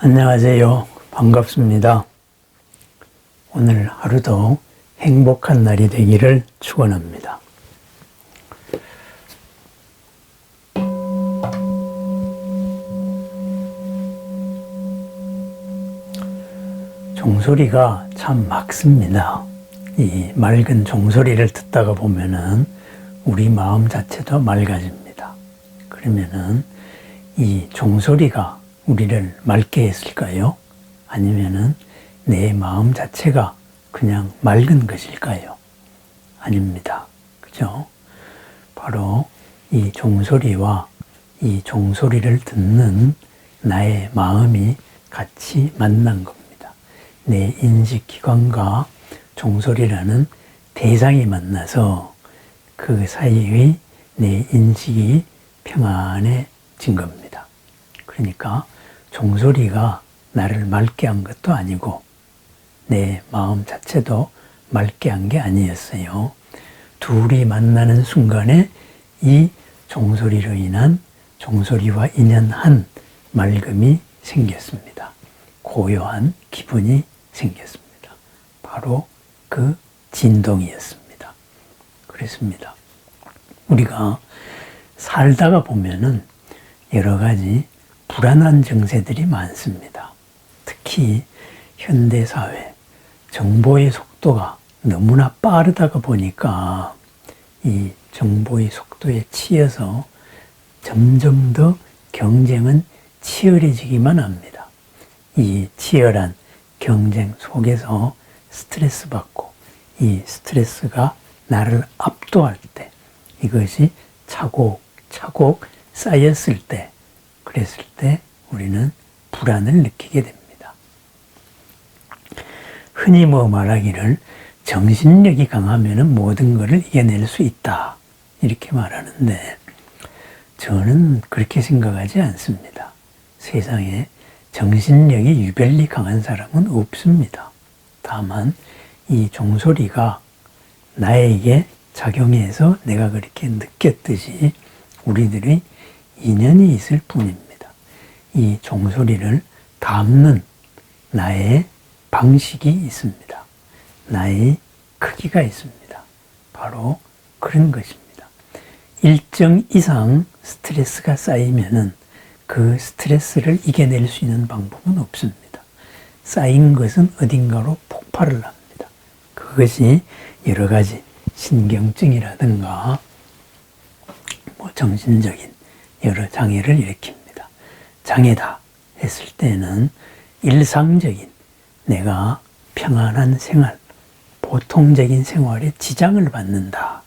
안녕하세요. 반갑습니다. 오늘 하루도 행복한 날이 되기를 축원합니다. 종소리가 참 맑습니다. 이 맑은 종소리를 듣다가 보면은 우리 마음 자체도 맑아집니다. 그러면은 이 종소리가 우리를 맑게 했을까요? 아니면은 내 마음 자체가 그냥 맑은 것일까요? 아닙니다. 그죠? 바로 이 종소리와 이 종소리를 듣는 나의 마음이 같이 만난 겁니다. 내 인식기관과 종소리라는 대상이 만나서 그 사이의 내 인식이 평안해진 겁니다. 그러니까 종소리가 나를 맑게 한 것도 아니고 내 마음 자체도 맑게 한 게 아니었어요. 둘이 만나는 순간에 이 종소리로 인한 종소리와 인연한 맑음이 생겼습니다. 고요한 기분이 생겼습니다. 바로 그 진동이었습니다. 그렇습니다. 우리가 살다가 보면은 여러 가지 불안한 증세들이 많습니다. 특히 현대사회, 정보의 속도가 너무나 빠르다가 보니까 이 정보의 속도에 치여서 점점 더 경쟁은 치열해지기만 합니다. 이 치열한 경쟁 속에서 스트레스 받고 이 스트레스가 나를 압도할 때 이것이 차곡차곡 쌓였을 때 그랬을 때 우리는 불안을 느끼게 됩니다. 흔히 말하기를 정신력이 강하면 모든 것을 이겨낼 수 있다 이렇게 말하는데 저는 그렇게 생각하지 않습니다. 세상에 정신력이 유별리 강한 사람은 없습니다. 다만 이 종소리가 나에게 작용해서 내가 그렇게 느꼈듯이 우리들의 인연이 있을 뿐입니다. 이 종소리를 담는 나의 방식이 있습니다. 나의 크기가 있습니다. 바로 그런 것입니다. 일정 이상 스트레스가 쌓이면은 그 스트레스를 이겨낼 수 있는 방법은 없습니다. 쌓인 것은 어딘가로 폭발을 합니다. 그것이 여러 가지 신경증이라든가 정신적인 여러 장애를 일으킵니다. 장애다 했을 때는 일상적인 내가 평안한 생활, 보통적인 생활에 지장을 받는다.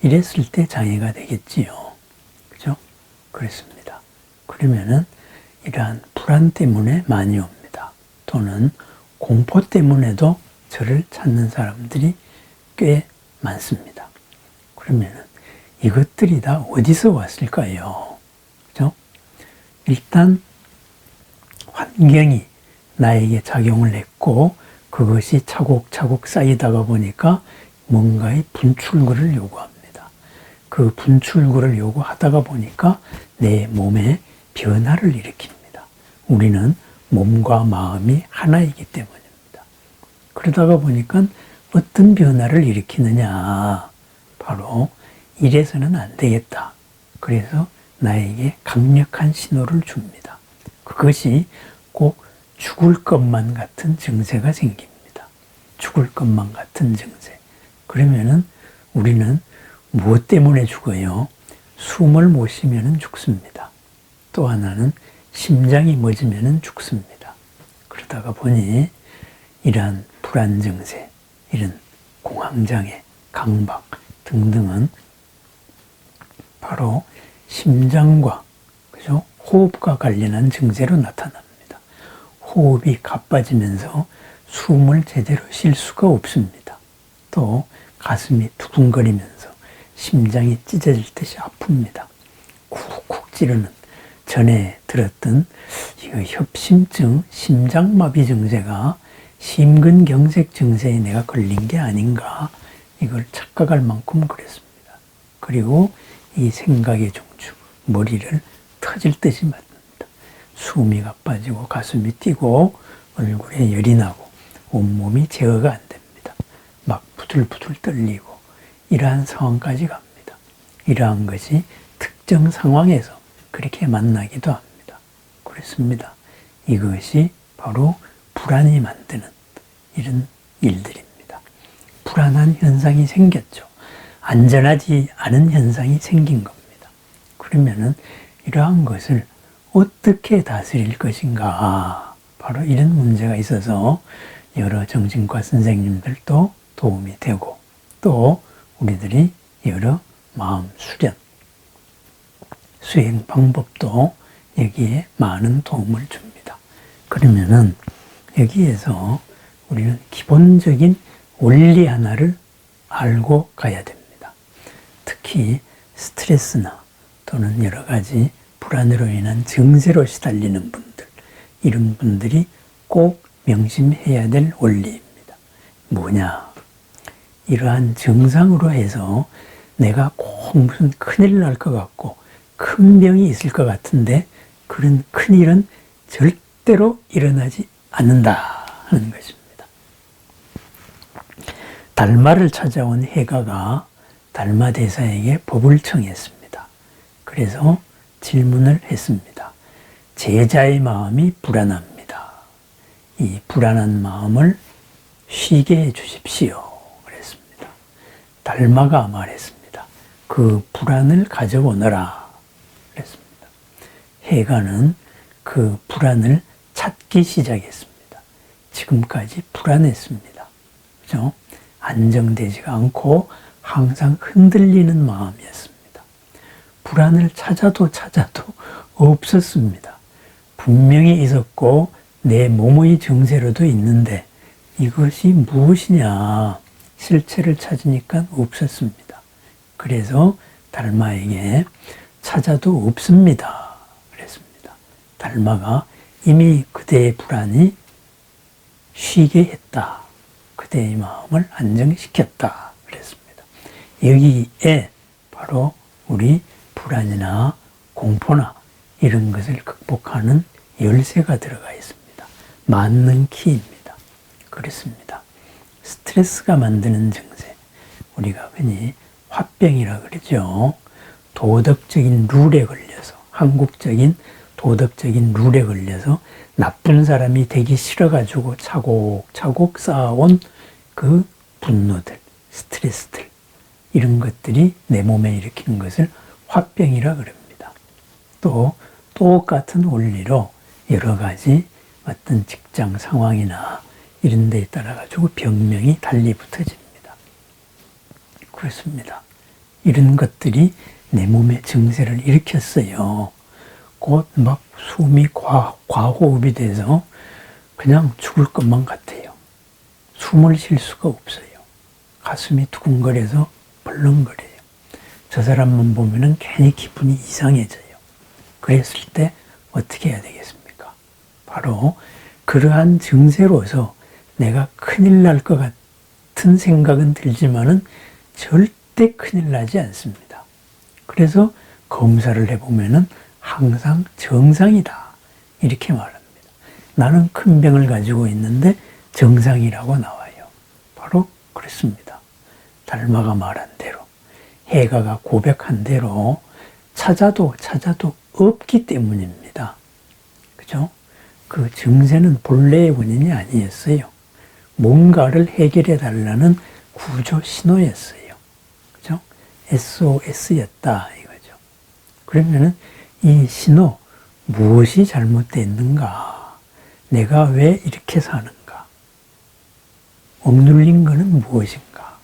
이랬을 때 장애가 되겠지요. 그죠? 그렇습니다. 그러면은 이러한 불안 때문에 많이 옵니다. 또는 공포 때문에도 저를 찾는 사람들이 꽤 많습니다. 그러면은 이것들이 다 어디서 왔을까요? 그죠? 일단 환경이 나에게 작용을 했고 그것이 차곡차곡 쌓이다가 보니까 뭔가의 분출구를 요구합니다. 그 분출구를 요구하다가 보니까 내 몸에 변화를 일으킵니다. 우리는 몸과 마음이 하나이기 때문입니다. 그러다가 보니까 어떤 변화를 일으키느냐? 바로 이래서는 안 되겠다. 그래서 나에게 강력한 신호를 줍니다. 그것이 꼭 죽을 것만 같은 증세가 생깁니다. 죽을 것만 같은 증세. 그러면은 우리는 무엇 때문에 죽어요? 숨을 못 쉬면은 죽습니다. 또 하나는 심장이 멎으면은 죽습니다. 그러다가 보니 이러한 불안 증세, 이런 공황장애, 강박 등등은 바로 심장과 그죠? 호흡과 관련한 증세로 나타납니다. 호흡이 가빠지면서 숨을 제대로 쉴 수가 없습니다. 또 가슴이 두근거리면서 심장이 찢어질 듯이 아픕니다. 쿡쿡 찌르는 전에 들었던 이거 협심증, 심장마비 증세가 심근경색 증세에 내가 걸린 게 아닌가 이걸 착각할 만큼 그랬습니다. 그리고 이 생각의 중추, 머리를 터질 듯이 맞습니다. 숨이 가빠지고 가슴이 뛰고 얼굴에 열이 나고 온몸이 제어가 안 됩니다. 막 부들부들 떨리고 이러한 상황까지 갑니다. 이러한 것이 특정 상황에서 그렇게 만나기도 합니다. 그렇습니다. 이것이 바로 불안이 만드는 이런 일들입니다. 불안한 현상이 생겼죠. 안전하지 않은 현상이 생긴 겁니다. 그러면은 이러한 것을 어떻게 다스릴 것인가, 바로 이런 문제가 있어서 여러 정신과 선생님들도 도움이 되고 또 우리들이 여러 마음 수련, 수행 방법도 여기에 많은 도움을 줍니다. 그러면은 여기에서 우리는 기본적인 원리 하나를 알고 가야 됩니다. 특히 스트레스나 또는 여러 가지 불안으로 인한 증세로 시달리는 분들, 이런 분들이 꼭 명심해야 될 원리입니다. 뭐냐? 이러한 증상으로 해서 내가 꼭 무슨 큰일 날 것 같고 큰 병이 있을 것 같은데 그런 큰일은 절대로 일어나지 않는다 하는 것입니다. 달마를 찾아온 해가가 달마대사에게 법을 청했습니다. 그래서 질문을 했습니다. 제자의 마음이 불안합니다. 이 불안한 마음을 쉬게 해 주십시오. 그랬습니다. 달마가 말했습니다. 그 불안을 가져오너라. 그랬습니다. 해가는 그 불안을 찾기 시작했습니다. 지금까지 불안했습니다. 그죠? 안정되지가 않고 항상 흔들리는 마음이었습니다. 불안을 찾아도 없었습니다. 분명히 있었고 내 몸의 증세로도 있는데 이것이 무엇이냐, 실체를 찾으니까 없었습니다. 그래서 달마에게 찾아도 없습니다. 그랬습니다. 달마가 이미 그대의 불안이 쉬게 했다. 그대의 마음을 안정시켰다. 그랬습니다. 여기에 바로 우리 불안이나 공포나 이런 것을 극복하는 열쇠가 들어가 있습니다. 만능 키입니다. 그렇습니다. 스트레스가 만드는 증세, 우리가 흔히 화병이라 그러죠. 도덕적인 룰에 걸려서, 한국적인 도덕적인 룰에 걸려서 나쁜 사람이 되기 싫어가지고 차곡차곡 쌓아온 그 분노들, 스트레스들, 이런 것들이 내 몸에 일으키는 것을 화병이라 그럽니다. 또 똑같은 원리로 여러 가지 어떤 직장 상황이나 이런 데에 따라 가지고 병명이 달리 붙어집니다. 그렇습니다. 이런 것들이 내 몸에 증세를 일으켰어요. 곧 막 숨이 과호흡이 돼서 그냥 죽을 것만 같아요. 숨을 쉴 수가 없어요. 가슴이 두근거려서 벌렁거려요. 저 사람만 보면은 괜히 기분이 이상해져요. 그랬을 때 어떻게 해야 되겠습니까? 바로 그러한 증세로서 내가 큰일 날 것 같은 생각은 들지만은 절대 큰일 나지 않습니다. 그래서 검사를 해보면은 항상 정상이다. 이렇게 말합니다. 나는 큰 병을 가지고 있는데 정상이라고 나와요. 바로 그렇습니다. 달마가 말한 대로, 해가가 고백한 대로 찾아도 없기 때문입니다. 그죠? 그 증세는 본래의 원인이 아니었어요. 뭔가를 해결해 달라는 구조 신호였어요. 그죠? SOS였다 이거죠. 그러면은 이 신호, 무엇이 잘못됐는가? 내가 왜 이렇게 사는가? 억눌린 것은 무엇인가?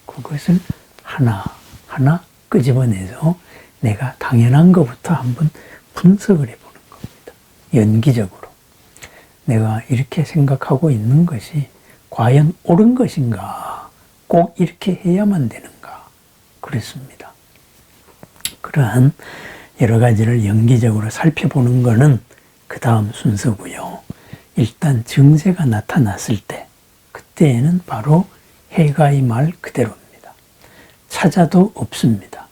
그것을 하나하나 끄집어내서 내가 당연한 것부터 한번 분석을 해보는 겁니다. 연기적으로. 내가 이렇게 생각하고 있는 것이 과연 옳은 것인가? 꼭 이렇게 해야만 되는가? 그렇습니다. 그러한 여러 가지를 연기적으로 살펴보는 것은 그 다음 순서고요. 일단 증세가 나타났을 때, 그때에는 바로 해가의 말 그대로입니다. 찾아도 없습니다.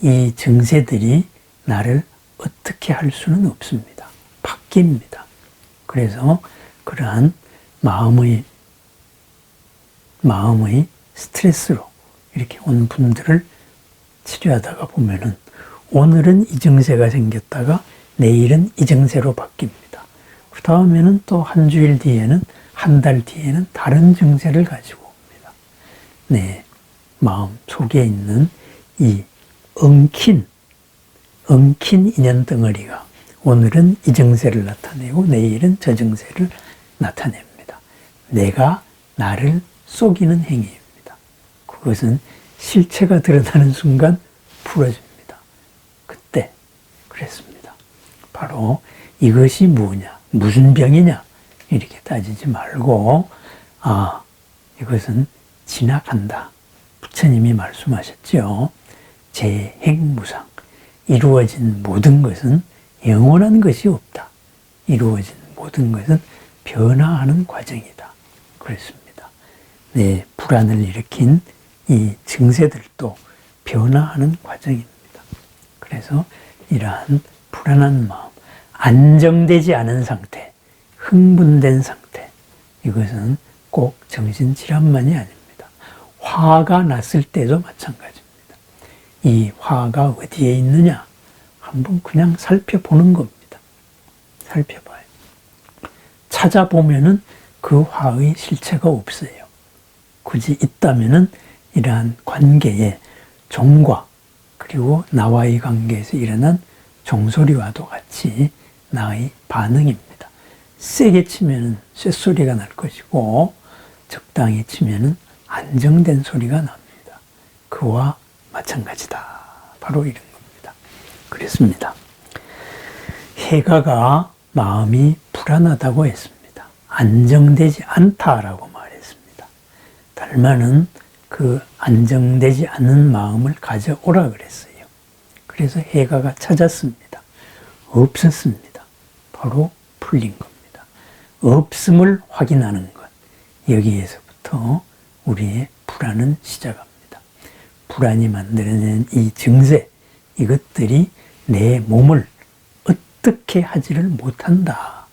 이 증세들이 나를 어떻게 할 수는 없습니다. 바뀝니다. 그래서 그러한 마음의 스트레스로 이렇게 온 분들을 치료하다가 보면은 오늘은 이 증세가 생겼다가 내일은 이 증세로 바뀝니다. 그 다음에는 또 한 주일 뒤에는, 한 달 뒤에는 다른 증세를 가지고 옵니다. 내 마음 속에 있는 이 엉킨 인연 덩어리가 오늘은 이 증세를 나타내고 내일은 저 증세를 나타냅니다. 내가 나를 속이는 행위입니다. 그것은 실체가 드러나는 순간 풀어집니다. 그때 그랬습니다. 바로 이것이 뭐냐, 무슨 병이냐 이렇게 따지지 말고 이것은 지나간다. 부처님이 말씀하셨죠. 재행무상. 이루어진 모든 것은 영원한 것이 없다. 이루어진 모든 것은 변화하는 과정이다. 그랬습니다. 내 불안을 일으킨 이 증세들도 변화하는 과정입니다. 그래서 이러한 불안한 마음, 안정되지 않은 상태, 흥분된 상태, 이것은 꼭 정신질환만이 아닙니다. 화가 났을 때도 마찬가지입니다. 이 화가 어디에 있느냐? 한번 그냥 살펴보는 겁니다. 살펴봐요. 찾아보면은 그 화의 실체가 없어요. 굳이 있다면은 이러한 관계의 종과 그리고 나와의 관계에서 일어난 종소리와도 같이 나의 반응입니다. 세게 치면은 쇳소리가 날 것이고 적당히 치면은 안정된 소리가 납니다. 그와 마찬가지다. 바로 이런 겁니다. 그랬습니다. 해가가 마음이 불안하다고 했습니다. 안정되지 않다라고 말했습니다. 달마는 그 안정되지 않는 마음을 가져오라 그랬어요. 그래서 해가가 찾았습니다. 없었습니다. 바로 풀린 겁니다. 없음을 확인하는 것. 여기에서부터 우리의 불안은 시작합니다. 불안이 만들어낸 이 증세, 이것들이 내 몸을 어떻게 하지를 못한다.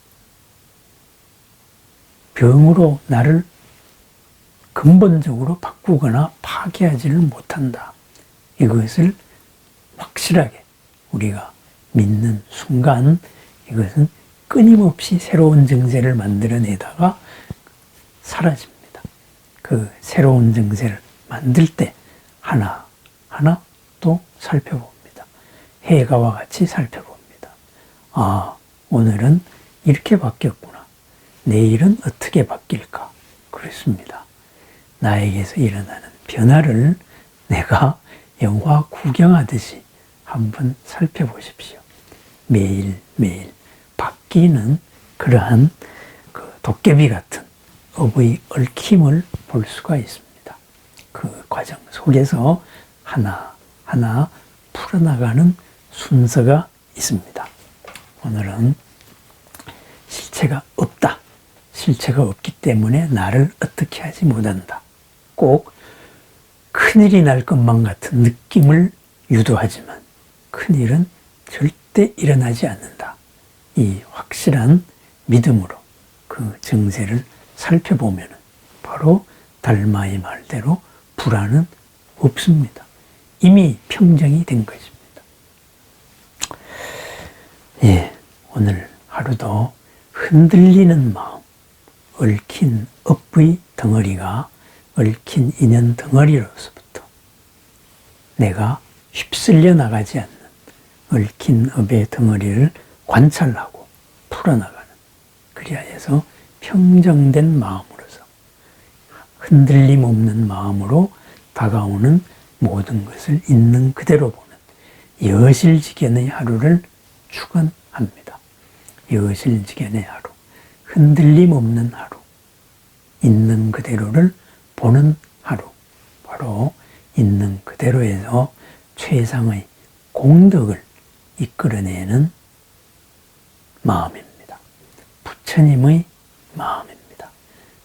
병으로 나를 근본적으로 바꾸거나 파괴하지를 못한다. 이것을 확실하게 우리가 믿는 순간 이것은 끊임없이 새로운 증세를 만들어내다가 사라집니다. 그 새로운 증세를 만들 때 하나하나 또 살펴봅니다. 해가와 같이 살펴봅니다. 오늘은 이렇게 바뀌었구나. 내일은 어떻게 바뀔까? 그렇습니다. 나에게서 일어나는 변화를 내가 영화 구경하듯이 한번 살펴보십시오. 매일매일 바뀌는 그러한 그 도깨비 같은 업의 얽힘을 볼 수가 있습니다. 그 과정 속에서 하나하나 풀어나가는 순서가 있습니다. 오늘은 실체가 없다. 실체가 없기 때문에 나를 어떻게 하지 못한다. 꼭 큰일이 날 것만 같은 느낌을 유도하지만 큰일은 절대 일어나지 않는다. 이 확실한 믿음으로 그 증세를 살펴보면 바로 달마의 말대로 불안은 없습니다. 이미 평정이 된 것입니다. 오늘 하루도 흔들리는 마음, 얽힌 업의 덩어리가 얽힌 인연 덩어리로서부터 내가 휩쓸려 나가지 않는 얽힌 업의 덩어리를 관찰하고 풀어나가는, 그리하여서 평정된 마음으로서 흔들림 없는 마음으로 다가오는 모든 것을 있는 그대로 보는 여실지견의 하루를 축원합니다. 여실지견의 하루, 흔들림 없는 하루, 있는 그대로를 보는 하루, 바로 있는 그대로에서 최상의 공덕을 이끌어내는 마음입니다. 부처님의 마음입니다.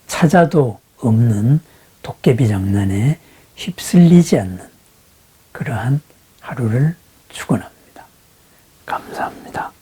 찾아도 없는 도깨비 장난에 휩쓸리지 않는 그러한 하루를 축원합니다. 감사합니다.